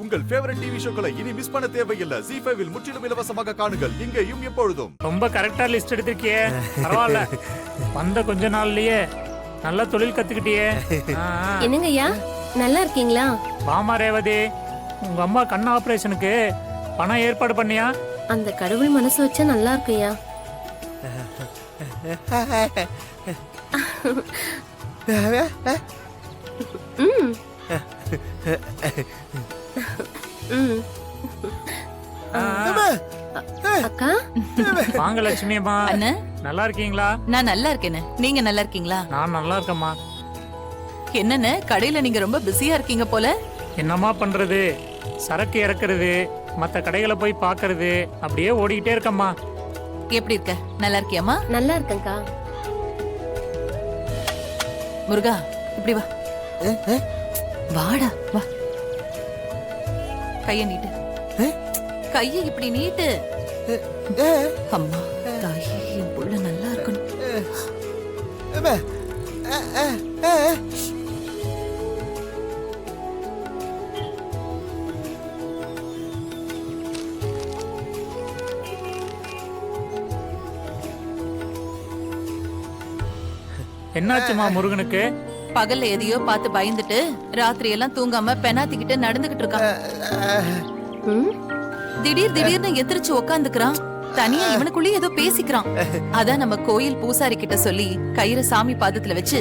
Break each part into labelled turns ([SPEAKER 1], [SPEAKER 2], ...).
[SPEAKER 1] உங்கள் favourite TV ஷோக்களை இனி miss பண்ண தேவையில்லை. ஜீ5 இல் முற்றிலும் இலவசமாக காணுங்கள், இங்கேயும் எப்பொழுதும்.
[SPEAKER 2] ரொம்ப கரெக்டா லிஸ்ட் எடுத்திருக்கியே, பரவாயில்ல. வந்த கொஞ்ச நாள்லயே நல்ல தொழில் கத்துக்கிட்டியே.
[SPEAKER 3] என்னங்க ஐயா, நல்லா இருக்கீங்களா?
[SPEAKER 2] வாமா ரேவதி, உங்க அம்மா கண் ஆபரேஷனுக்கு பணம் ஏற்பாடு பண்ணியா?
[SPEAKER 3] அந்த கடவுள் மனசு வச்சா நல்லா இருக்குயா. அக்கா
[SPEAKER 2] வாங்க லட்சுமி அம்மா.
[SPEAKER 4] அண்ணே,
[SPEAKER 2] நல்லா இருக்கீங்களா?
[SPEAKER 4] நான் நல்லா இருக்கேனே, நீங்க நல்லா இருக்கீங்களா?
[SPEAKER 2] நான் நல்லா இருக்கேம்மா.
[SPEAKER 4] என்னன்னு கடையில நீங்க ரொம்ப பிஸியா இருக்கீங்க போல.
[SPEAKER 2] என்னம்மா பண்றது, சரக்கு இறக்குறது, மத்த கடைகளை போய் பாக்குறது, அப்படியே ஓடிக்கிட்டே இருக்கம்மா.
[SPEAKER 4] எப்படி இருக்க? நல்லா இருக்கியாமா?
[SPEAKER 3] நல்லா இருக்கேன்க்கா.
[SPEAKER 4] முருகா, இப்படி வா. வாடா வா. கைய நீட்டு. கைய இப்படி நீட்டு. அம்மா தாயே, என் புள்ள நல்லா இருக்கணும்.
[SPEAKER 2] என்னாச்சுமா முருகனுக்கு?
[SPEAKER 4] பகல்ல எதையோ பார்த்து பயந்துட்டு ராத்திரி எல்லாம் தூங்காம பெனாத்திக்கிட்டு நடந்துகிட்டு இருக்கான். திடீர்னு எந்திரிச்சு உக்காந்துக்கிறான். தனியா இவனுக்குள்ளே ஏதோ பேசிக்கிறான். அதான் நம்ம கோயில் பூசாரி கிட்ட சொல்லி கயிற சாமி பாதத்துல வச்சு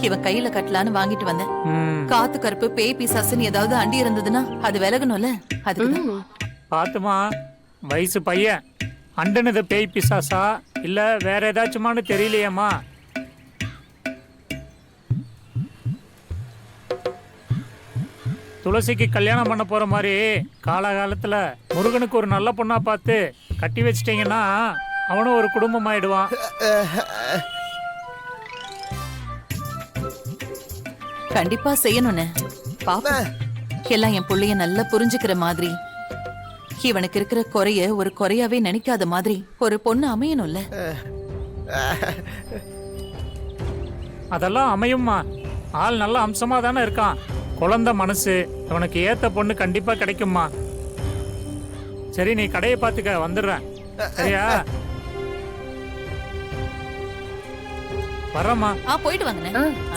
[SPEAKER 4] இவன் கையில கட்டலான்னு வாங்கிட்டு வந்தேன். காத்து கருப்பு பேய் பிசாசுன்னு ஏதாவது அண்டி இருந்ததுன்னா அது விலகணும்ல, அதுக்கு.
[SPEAKER 2] பாத்துமா, வயசு பையன் அண்டனது பேய் பிசாசா இல்ல வேற ஏதாச்சுமான்னு தெரியலையேம்மா. துளசிக்கு கல்யாணம் பண்ண போற மாதிரி காலகாலத்துல முருகனுக்கு ஒரு நல்ல பொண்ணா பார்த்து கட்டி வச்சிட்டீங்கன்னா அவனும் ஒரு குடும்பம் ஆயிடுவான்.
[SPEAKER 4] கண்டிப்பா செய்யணும்னு பாப்பா. எல்லாம் என் புள்ளைய நல்லா புரிஞ்சுக்கிற மாதிரி, இவனுக்கு இருக்கிற குறைய ஒரு குறையாவே நினைக்காத மாதிரி ஒரு பொண்ணு அமையணும்ல.
[SPEAKER 2] அதெல்லாம் அமையும்மா. ஆள் நல்ல அம்சமா தானே இருக்கான். குழந்தை மனசு, உனக்கு ஏத்த பொண்ணு கண்டிப்பா கிடைக்கும்மா. சரி, நீ கடையை பார்த்துக்க, வந்துடுறேன். சரியா? வரமா.
[SPEAKER 4] போயிட்டு வாங்கண்ணே.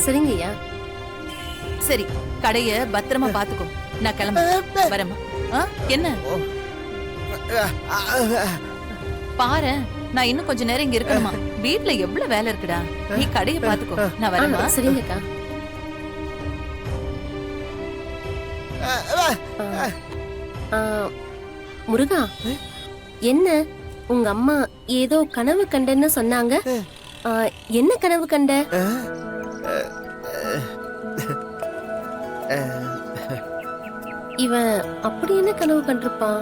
[SPEAKER 3] சரிங்க ஐயா.
[SPEAKER 4] சரி, கடைய பத்திரமா பாத்துக்கோ. நான் கிளம்ப வரேம்மா. என்ன பாரு, நான் இன்னும் கொஞ்ச நேரம் இங்க இருக்கணுமா? வீட்டுல எவ்வளவு வேலை இருக்குடா. நீ கடைய பாத்துக்கோ, நான் வரேம்மா.
[SPEAKER 3] சரிங்கக்கா. முருகா, என்ன உங்க அம்மா ஏதோ கனவு கண்டன்னு சொன்னாங்க? என்ன கனவு கண்ட? இவன் அப்படி என்ன கனவு கண்டிருப்பான்?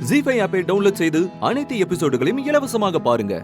[SPEAKER 5] ஜீ5 ஆப்பை டவுன்லோட் செய்து அனைத்து எபிசோடுகளையும் இலவசமாக பாருங்க.